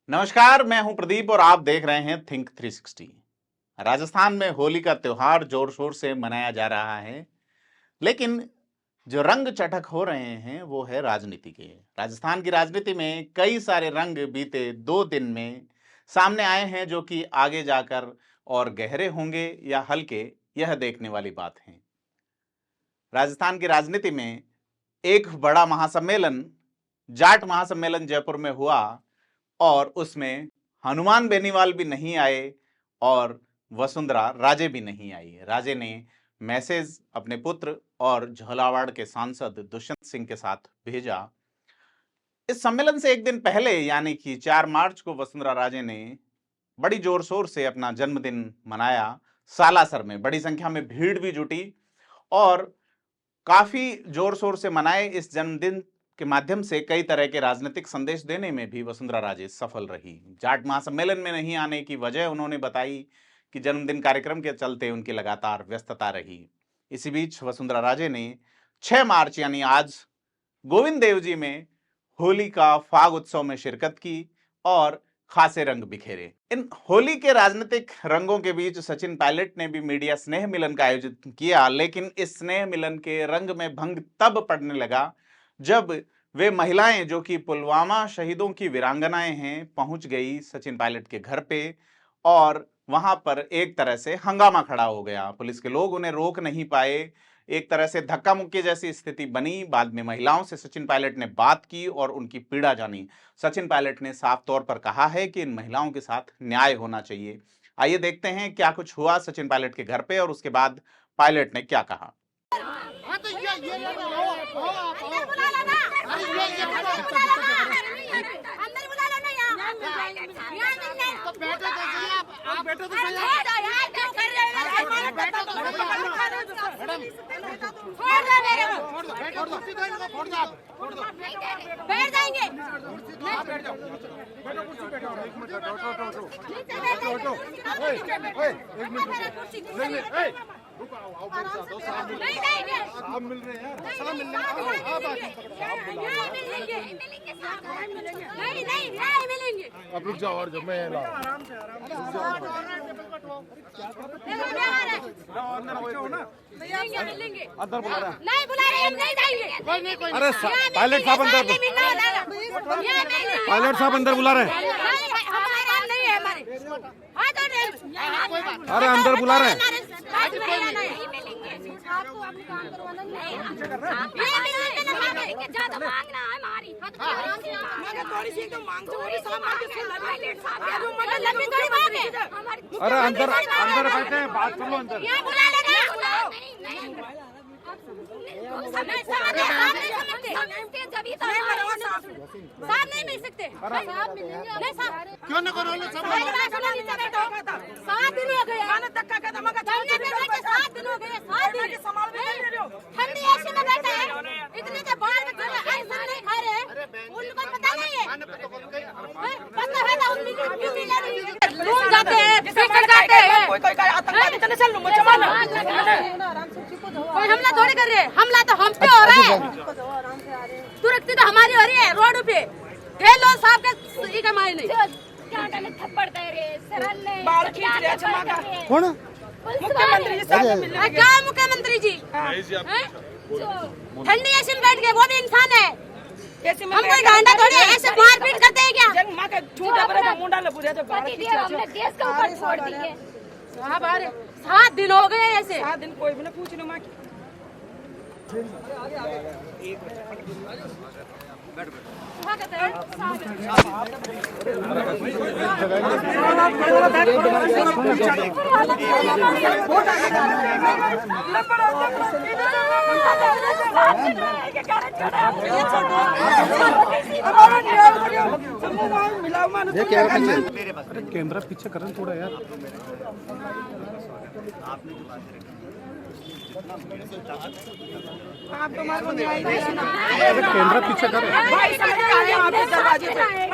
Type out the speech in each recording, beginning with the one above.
नमस्कार, मैं हूं प्रदीप और आप देख रहे हैं थिंक 360। राजस्थान में होली का त्योहार जोर शोर से मनाया जा रहा है, लेकिन जो रंग चटक हो रहे हैं वो है राजनीति के। राजस्थान की राजनीति में कई सारे रंग बीते 2 दिन में सामने आए हैं, जो कि आगे जाकर और गहरे होंगे या हल्के, यह देखने वाली बात है। राजस्थान की राजनीति में एक बड़ा महासम्मेलन, जाट महासम्मेलन जयपुर में हुआ और उसमें हनुमान बेनीवाल भी नहीं आए और वसुंधरा राजे भी नहीं आई। राजे ने मैसेज अपने पुत्र और झालावाड़ के सांसद दुष्यंत सिंह के साथ भेजा। इस सम्मेलन से एक दिन पहले यानी कि 4 मार्च को वसुंधरा राजे ने बड़ी जोर शोर से अपना जन्मदिन मनाया। सालासर में बड़ी संख्या में भीड़ भी जुटी और काफी जोर शोर से मनाए। इस जन्मदिन के माध्यम से कई तरह के राजनीतिक संदेश देने में भी वसुंधरा राजे सफल रही। जाट महासम्मेलन में नहीं आने की वजह उन्होंने बताई कि जन्मदिन कार्यक्रम के चलते उनकी लगातार व्यस्तता रही। इसी बीच वसुंधरा राजे ने 6 मार्च यानी आज गोविंद देव जी में होली का फाग उत्सव में शिरकत की और खासे रंग बिखेरे। इन होली के राजनीतिक रंगों के बीच सचिन पायलट ने भी मीडिया स्नेह मिलन का आयोजित किया, लेकिन इस स्नेह मिलन के रंग में भंग तब पड़ने लगा जब वे महिलाएं, जो कि पुलवामा शहीदों की वीरांगनाएं हैं, पहुंच गई सचिन पायलट के घर पे और वहां पर एक तरह से हंगामा खड़ा हो गया। पुलिस के लोग उन्हें रोक नहीं पाए, एक तरह से धक्का मुक्की जैसी स्थिति बनी। बाद में महिलाओं से सचिन पायलट ने बात की और उनकी पीड़ा जानी। सचिन पायलट ने साफ तौर पर कहा है कि इन महिलाओं के साथ न्याय होना चाहिए। आइए देखते हैं क्या कुछ हुआ सचिन पायलट के घर पे और उसके बाद पायलट ने क्या कहा। मिल रहे हैं नहीं मिलेंगे। अब रुक जाओ और जब मैं अंदर बुला रहा नहीं बुलाए नहीं जाएंगे। अरे पायलट साहब अंदर, पायलट साहब अंदर बुला रहे हैं। अरे अंदर बुला रहे हैं। अरे अंदर अंदर बैठे हैं, बात कर लो अंदर। साथ नहीं मिल सकते, क्यों न करो? 7 दिन हो गए, 7 दिन हो गए, ठंडी ऐसी में बैठे हैं, इतने के बाल में नहीं खा रहे हैं, उनको पता नहीं है। पता है ना रूम जाते हैं, जाते हैं, कोई हमला थोड़ी कर रहे हैं। हमला तो हम पे हो रहा है, सुरक्षित तो हमारी हो रही है। रोड पे लो साहब के कमाई नहीं, थप्पड़ दे रहे, बाल खींच रहे। कौन मुख्यमंत्री जी? क्या मुख्यमंत्री जी? ठंडी ऐसे में बैठ गए, वो भी इंसान है। हम कोई गांडा थोड़ी ऐसे मारपीट करते हैं क्या? हमने देश के ऊपर छोड़ दी है। 7 दिन हो गए ऐसे। 7 दिन कोई भी ना पूछ लो माँ की। कैमरा पीछे कर थोड़ा यार। आप तो कैमरा पीछे कर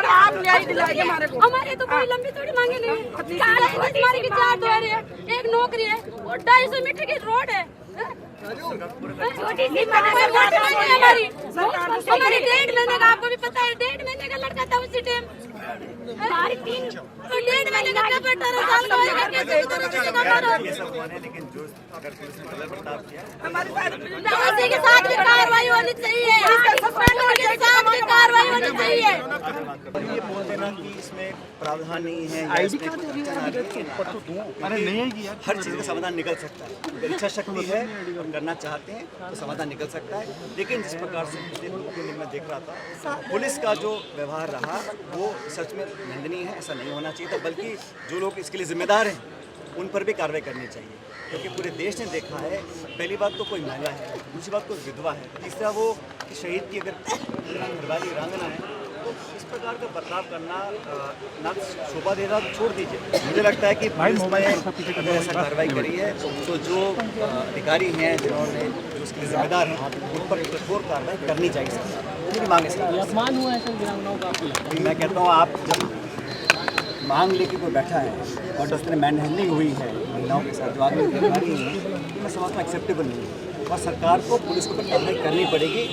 आप न्याय दिलाइए हमारे को। हमारे तो कोई लंबी थोड़ी मांगे नहीं। हमारी की 4 द्वार है, एक नौकरी है और 250 मीटर की रोड है। छोटी सी हमारी 1.5 महीने का, आपको भी पता है 1.5 महीने का लड़का था उसी टाइम। डेढ़ महीने का पेपर 18 साल का होएगा, कैसे गुजारा करेगा हमारा? लेकिन जो अगर पुलिस ने गलत बर्ताव किया उसी के साथ भी कार्रवाई होनी चाहिए, सस्पेंडर के साथ भी कार्रवाई होनी चाहिए। ये बोल देना कि इसमें प्रावधान नहीं है या इसमें हर चीज़ का समाधान निकल सकता है। अगर इच्छा शक्ति है और करना चाहते हैं तो समाधान निकल सकता है। लेकिन जिस प्रकार से पिछले 2-3 दिन में देख रहा था, पुलिस का जो व्यवहार रहा वो सच में निंदनीय है। ऐसा नहीं होना चाहिए था, बल्कि जो लोग इसके लिए जिम्मेदार हैं उन पर भी कार्रवाई करनी चाहिए, क्योंकि पूरे देश ने देखा है। पहली बात तो कोई महिला है, दूसरी बात कोई विधवा है, तीसरा वो कि शहीद की अगर घरवाली रांगना है, तो इस प्रकार का बर्ताव करना ना शोभा दे रहा, छोड़ दीजिए। मुझे लगता है कि पुलिस ने अगर ऐसा कार्रवाई करी है तो जो अधिकारी हैं जिन्होंने जो उसके लिए जिम्मेदार हैं उन पर कठोर कार्रवाई करनी चाहिए। मेरी मांग है। मैं कहता हूँ आप जब मांग लेके कोई बैठा है और जिस तरह मैन हैंडलिंग हुई है महिलाओं के साथ, जो आदमी अधिकारी हैं, तो मैं समझता हूँ एक्सेप्टेबल नहीं है। और सरकार को पुलिस को कार्रवाई करनी पड़ेगी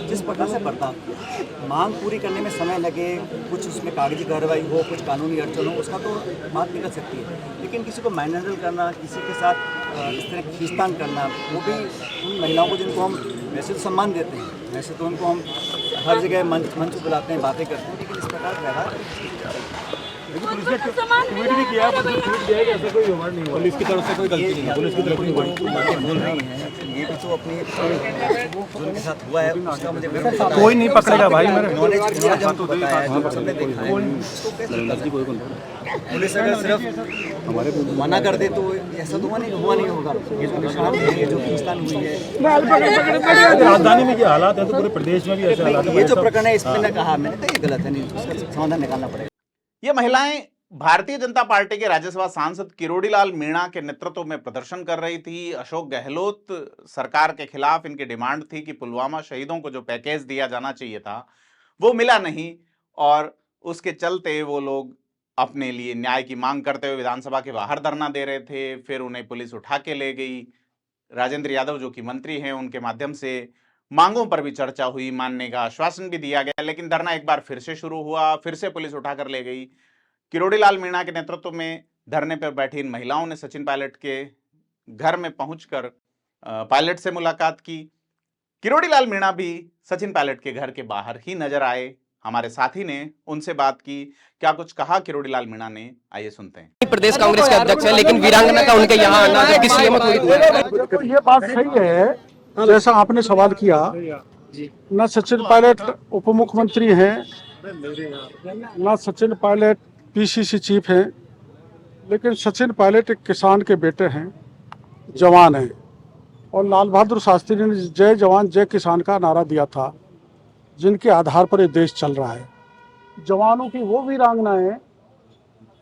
जिस प्रकार से बर्ताव किया। मांग पूरी करने में समय लगे, कुछ उसमें कागजी कार्रवाई हो, कुछ कानूनी अड़चन हो, उसका तो बात निकल सकती है। लेकिन किसी को मैन हैंडल करना, किसी के साथ इस तरह खींचतान करना, वो भी उन महिलाओं को जिनको हम वैसे तो सम्मान देते हैं, वैसे तो उनको हम हर जगह मंच बुलाते हैं, बातें करते हैं, लेकिन इस प्रकार व्यवहार पुलिस ने ट्वीट भी किया, ट्वीट किया कि ऐसा कोई व्यवहार नहीं हुआ, पुलिस की तरफ से कोई गलती नहीं है, पुलिस की तरफ नहीं हुई। बोल रही हैं ये भी तो अपनी जो उनके साथ हुआ है उसका मुझे कोई नहीं पकड़ेगा भाई, मेरे नॉलेज हमको बताया है, जो सबने देखा है। पुलिस अगर सिर्फ मना कर दे तो ऐसा तो हुआ नहीं होगा। ये जो निशान है, ये जो खींचतान हुई है, राजधानी में ये हालात है तो पूरे प्रदेश में भी ऐसे हालात है। ये जो प्रकरण है इसमें ने कहा, मैंने कहा ये गलत है, नहीं उसका समाधान निकालना पड़ेगा। ये महिलाएं भारतीय जनता पार्टी के राज्यसभा सांसद किरोड़ीलाल मीणा के नेतृत्व में प्रदर्शन कर रही थी। अशोक गहलोत सरकार के खिलाफ इनकी डिमांड थी कि पुलवामा शहीदों को जो पैकेज दिया जाना चाहिए था वो मिला नहीं, और उसके चलते वो लोग अपने लिए न्याय की मांग करते हुए विधानसभा के बाहर धरना दे रहे थे। फिर उन्हें पुलिस उठा के ले गई। राजेंद्र यादव जो कि मंत्री हैं, उनके माध्यम से मांगों पर भी चर्चा हुई, मानने का आश्वासन भी दिया गया, लेकिन धरना एक बार फिर से शुरू हुआ, फिर से पुलिस उठाकर ले गई। किरोड़ीलाल मीणा के नेतृत्व में धरने पर बैठी इन महिलाओं ने सचिन पायलट के घर में पहुंचकर पायलट से मुलाकात की। किरोड़ीलाल मीणा भी सचिन पायलट के घर के बाहर ही नजर आए। हमारे साथी ने उनसे बात की, क्या कुछ कहा किरोड़ीलाल मीणा ने, आइए सुनते हैं। प्रदेश कांग्रेस के अध्यक्ष है, लेकिन वीरांगना का उनके यहाँ आना जबकि सीएम थोड़ी दूर है। ये बात सही है जैसा आपने सवाल किया। न सचिन पायलट उप मुख्यमंत्री हैं, न सचिन पायलट पीसीसी चीफ हैं, लेकिन सचिन पायलट एक किसान के बेटे हैं, जवान हैं, और लाल बहादुर शास्त्री ने जय जवान जय किसान का नारा दिया था, जिनके आधार पर ये देश चल रहा है। जवानों की वो वीरांगनाएं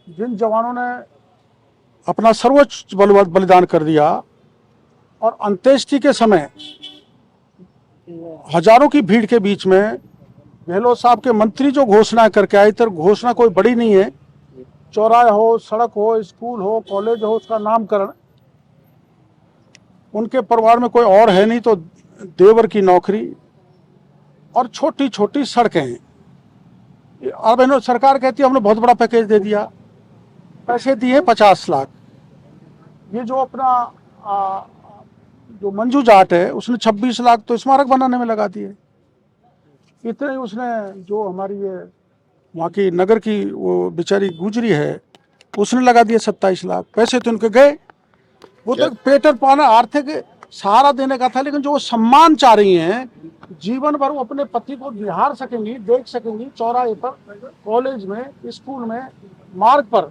जिन जवानों ने अपना सर्वोच्च बलिदान कर दिया, और अंत्येष्टि के समय हजारों की भीड़ के बीच में गहलोत साहब के मंत्री जो घोषणा करके आए थे, घोषणा कोई बड़ी नहीं है, चौराहे हो, सड़क हो, स्कूल हो, कॉलेज हो, उसका नामकरण, उनके परिवार में कोई और है नहीं तो देवर की नौकरी और छोटी छोटी सड़कें हैं। अब इन्होंने सरकार कहती है हमने बहुत बड़ा पैकेज दे दिया, पैसे दिए 50 लाख। ये जो अपना जो मंजू जाट है उसने 26 लाख तो स्मारक बनाने में लगा दिए। इतने ही उसने जो हमारी ये वहाँ की नगर की वो बेचारी गुजरी है उसने लगा दिए 27 लाख। पैसे तो उनके गए, वो तो पेटर पाना आर्थिक सहारा देने का था, लेकिन जो वो सम्मान चाह रही हैं, जीवन भर वो अपने पति को निहार सकेंगी, देख सकेंगी, चौराहे पर, कॉलेज में, स्कूल में, मार्ग पर,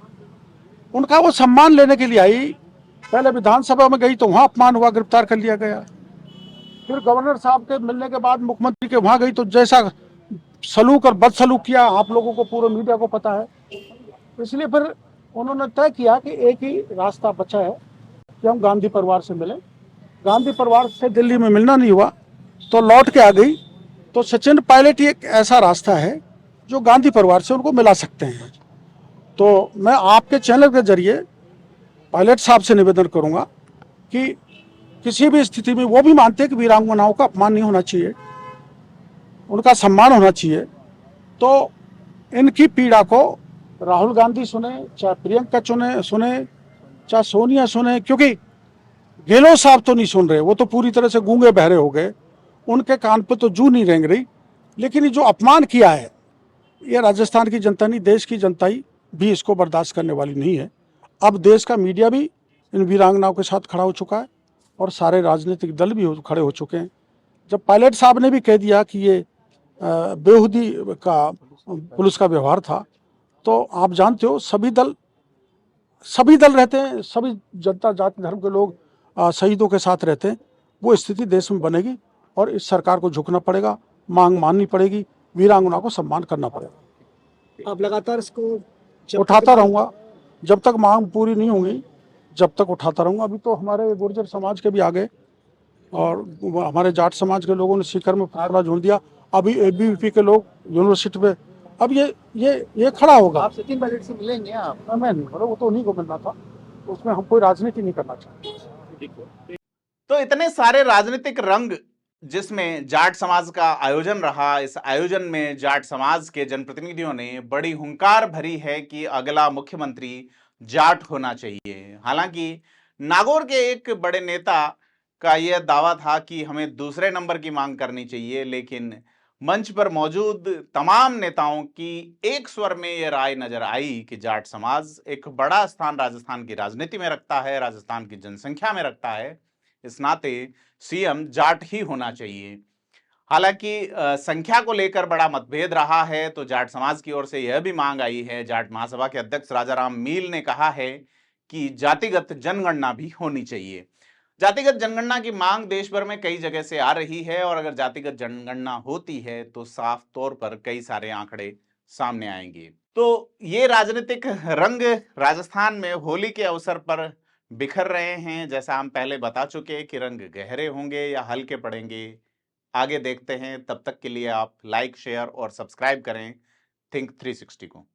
उनका वो सम्मान लेने के लिए आई। पहले विधानसभा में गई तो वहाँ अपमान हुआ, गिरफ्तार कर लिया गया। फिर गवर्नर साहब के मिलने के बाद मुख्यमंत्री के वहाँ गई तो जैसा सलूक और बदसलूक किया आप लोगों को, पूरे मीडिया को पता है। इसलिए फिर उन्होंने तय किया कि एक ही रास्ता बचा है कि हम गांधी परिवार से मिलें। गांधी परिवार से दिल्ली में मिलना नहीं हुआ तो लौट के आ गई। तो सचिन पायलट ही एक ऐसा रास्ता है जो गांधी परिवार से उनको मिला सकते हैं। तो मैं आपके चैनल के जरिए पायलट साहब से निवेदन करूंगा कि किसी भी स्थिति में, वो भी मानते हैं कि वीरांगनाओं का अपमान नहीं होना चाहिए, उनका सम्मान होना चाहिए। तो इनकी पीड़ा को राहुल गांधी सुने, चाहे प्रियंका सुने, चाहे सोनिया सुने, क्योंकि गहलोत साहब तो नहीं सुन रहे, वो तो पूरी तरह से गूंगे बहरे हो गए, उनके कान पे तो जू नहीं रेंग रही। लेकिन ये जो अपमान किया है, ये राजस्थान की जनता नहीं, देश की जनता ही भी इसको बर्दाश्त करने वाली नहीं है। अब देश का मीडिया भी इन वीरांगनाओं के साथ खड़ा हो चुका है और सारे राजनीतिक दल भी खड़े हो चुके हैं। जब पायलट साहब ने भी कह दिया कि ये बेहूदी का पुलिस का व्यवहार था, तो आप जानते हो सभी दल रहते हैं, सभी जनता जाति धर्म के लोग शहीदों के साथ रहते हैं। वो स्थिति देश में बनेगी और इस सरकार को झुकना पड़ेगा, मांग माननी पड़ेगी, वीरांगना को सम्मान करना पड़ेगा। आप लगातार इसको उठाता रहूंगा जब तक मांग पूरी नहीं होंगी, जब तक उठाता रहूंगा। अभी तो हमारे गुर्जर समाज के भी आ गए और हमारे जाट समाज के लोगों ने सीकर में फावड़ा झूल दिया। अभी एबीवीपी के लोग यूनिवर्सिटी पे, अब ये खड़ा होगा। आप सचिन पायलट से मिलेंगे आप? मैं नहीं, वो तो उन्हीं को मिलना था, उसमें हम कोई राजनीति नहीं करना चाहते। तो इतने सारे राजनीतिक रंग जिसमें जाट समाज का आयोजन रहा, इस आयोजन में जाट समाज के जनप्रतिनिधियों ने बड़ी हुंकार भरी है कि अगला मुख्यमंत्री जाट होना चाहिए। हालांकि नागौर के एक बड़े नेता का यह दावा था कि हमें दूसरे नंबर की मांग करनी चाहिए, लेकिन मंच पर मौजूद तमाम नेताओं की एक स्वर में यह राय नजर आई कि जाट समाज एक बड़ा स्थान राजस्थान की राजनीति में रखता है, राजस्थान की जनसंख्या में रखता है, इस नाते सीएम जाट ही होना चाहिए। हालांकि संख्या को लेकर बड़ा मतभेद रहा है, तो जाट समाज की ओर से यह भी मांग आई है। जाट महासभा के अध्यक्ष राजाराम मील ने कहा है कि जातिगत जनगणना भी होनी चाहिए। जातिगत जनगणना की मांग देश भर में कई जगह से आ रही है और अगर जातिगत जनगणना होती है तो साफ तौर पर कई सारे आंकड़े सामने आएंगे। तो ये राजनीतिक रंग राजस्थान में होली के अवसर पर बिखर रहे हैं। जैसा हम पहले बता चुके कि रंग गहरे होंगे या हल्के पड़ेंगे, आगे देखते हैं। तब तक के लिए आप लाइक, शेयर और सब्सक्राइब करें थिंक 360 को।